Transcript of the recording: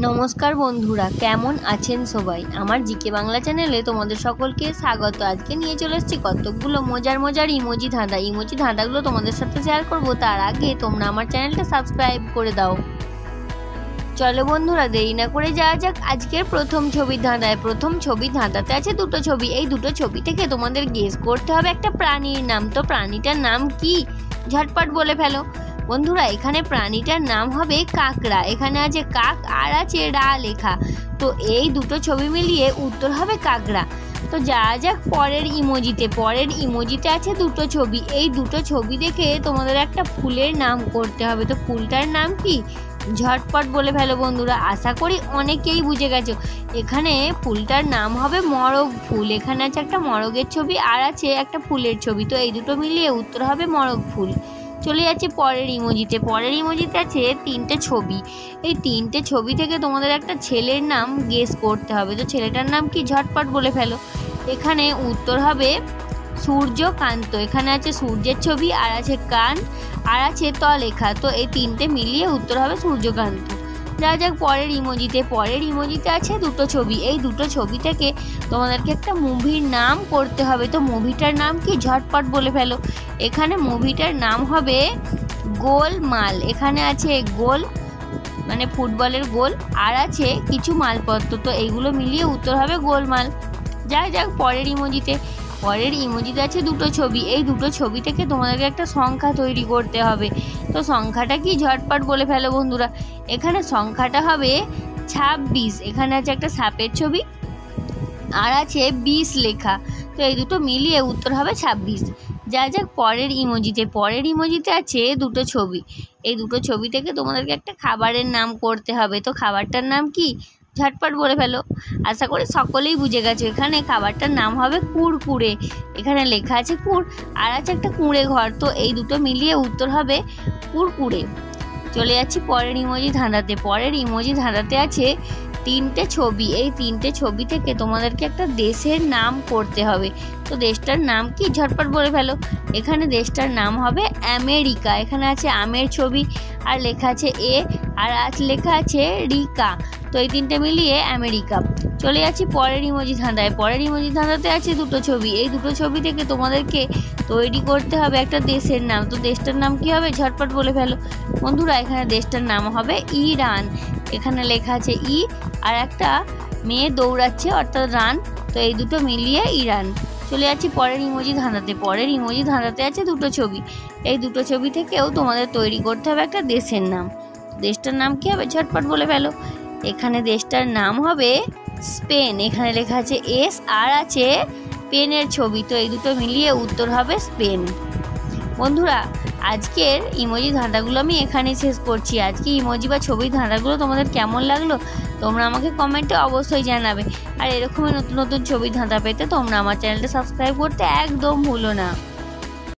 নমস্কার বন্ধুরা, কেমন আছেন সবাই? আমার জিকে বাংলা চ্যানেলে তোমাদের সকলকে স্বাগত। আজকে নিয়ে চলে এসেছি কতকগুলো মজার ইমোজি ধাঁধাগুলো তোমাদের সাথে শেয়ার করব। তার আগে তোমরা আমার চ্যানেলটা সাবস্ক্রাইব করে দাও। চলো বন্ধুরা, দেরি না করে যাওয়া যাক আজকের প্রথম ছবির ধাঁধায়। প্রথম ছবির ধাঁধাতে আছে দুটো ছবি। এই দুটো ছবি থেকে তোমাদের গেস করতে হবে একটা প্রাণীর নাম। তো প্রাণীটার নাম কি? ঝটপট বলে ফেলো বন্ধুরা। এখানে প্রাণীটার নাম হবে কাকড়া। এখানে আছে কাক আর আছে রা লেখা। তো এই দুটো ছবি মিলিয়ে উত্তর হবে কাকড়া। তো যাওয়া যাক পরের ইমোজিতে আছে দুটো ছবি। এই দুটো ছবি দেখে তোমাদের একটা ফুলের নাম করতে হবে। তো ফুলটার নাম কি? ঝটপট বলে ফেলো বন্ধুরা। আশা করি অনেকেই বুঝে গেছো। এখানে ফুলটার নাম হবে মরগ ফুল। এখানে আছে একটা মরগের ছবি আর আছে একটা ফুলের ছবি। তো এই দুটো মিলিয়ে উত্তর হবে মরগ ফুল। চলে যাচ্ছে পরের ইমোজিতে আছে তিনটে ছবি। এই তিনটে ছবি থেকে তোমাদের একটা ছেলের নাম গেস করতে হবে। তো ছেলেটার নাম কি? ঝটপট বলে ফেলো। এখানে উত্তর হবে সূর্যকান্ত। এখানে আছে সূর্যের ছবি আর আছে কান আর আছে ত লেখা। তো এই তিনটে মিলিয়ে উত্তর হবে সূর্যকান্ত। যা যাক পরের ইমোজিতে আছে দুটো ছবি। এই দুটো ছবি থেকে তোমাদেরকে একটা মুভির নাম করতে হবে। তো মুভিটার নাম কি? ঝটপট বলে ফেলো। এখানে মুভিটার নাম হবে গোলমাল। এখানে আছে গোল মানে ফুটবলের গোল আর আছে কিছু মালপত্র। তো এইগুলো মিলিয়ে উত্তর হবে গোলমাল। যাক পরের ইমোজিতে আছে দুটো ছবি। এই দুটো ছবি থেকে তোমাদেরকে একটা সংখ্যা তৈরি করতে হবে। তো সংখ্যাটা কি? ঝটপট বলে ফেলো বন্ধুরা। এখানে সংখ্যাটা হবে 26। এখানে আছে একটা সাপের ছবি আর আছে 20 লেখা। তো এই দুটো মিলিয়ে উত্তর হবে 26। যাক পরের ইমোজিতে আছে দুটো ছবি। এই দুটো ছবি থেকে তোমাদেরকে একটা খাবারের নাম করতে হবে। তো খাবারটার নাম কি? ঝটপট বলে ফেলো। আশা করি সকলেই বুঝে গেছো। এখানে খাবারটার নাম হবে কুড়কুড়ে। এখানে লেখা আছে কুড় আর আছে একটা কুঁড়ে ঘর। তো এই দুটো মিলিয়ে উত্তর হবে কুড়কুড়ে। চলে যাচ্ছি পরের ইমোজি ধাঁধাতে আছে তিনটে ছবি। এই তিনটে ছবি থেকে তোমাদেরকে একটা দেশের নাম করতে হবে। তো দেশটার নাম কি? ঝটপট বলে ফেলো। এখানে দেশটার নাম হবে আমেরিকা। এখানে আছে আমের ছবি আর লেখা আছে এ আর লেখা আছে রিকা। তো এই তিনটে মিলিয়ে আমেরিকা। চলে যাচ্ছি পরের ইমোজি ধাঁধাতে আছে দুটো ছবি। এই দুটো ছবি থেকে তোমাদেরকে তৈরি করতে হবে একটা দেশের নাম। তো দেশটার নাম কি হবে? ঝটপট বলে ফেলো বন্ধুরা। এখানে দেশটার নাম হবে ইরান। এখানে লেখা আছে ই আর একটা মেয়ে দৌড়াচ্ছে অর্থাৎ রান। তো এই দুটো মিলিয়ে ইরান। চলে যাচ্ছি পরের ইমোজি ধাঁধাতে আছে দুটো ছবি। এই দুটো ছবি থেকেও তোমাদের তৈরি করতে হবে একটা দেশের নাম। দেশটার নাম কি হবে? ঝটপট বলে ফেলো। এখানে দেশটার নাম হবে স্পেন। এখানে লেখা আছে এস আর আছে পেনের ছবি। তো এই দুটো মিলিয়ে উত্তর হবে স্পেন। বন্ধুরা, আজকের ইমোজি ধাঁধাগুলো আমি এখানেই শেষ করছি। আজকে ইমোজি বা ছবির ধাঁধাগুলো তোমাদের কেমন লাগলো তোমরা আমাকে কমেন্টে অবশ্যই জানাবে। আর এরকমই নতুন ছবির ধাঁধা পেতে তোমরা আমার চ্যানেলটা সাবস্ক্রাইব করতে একদম ভুলো না।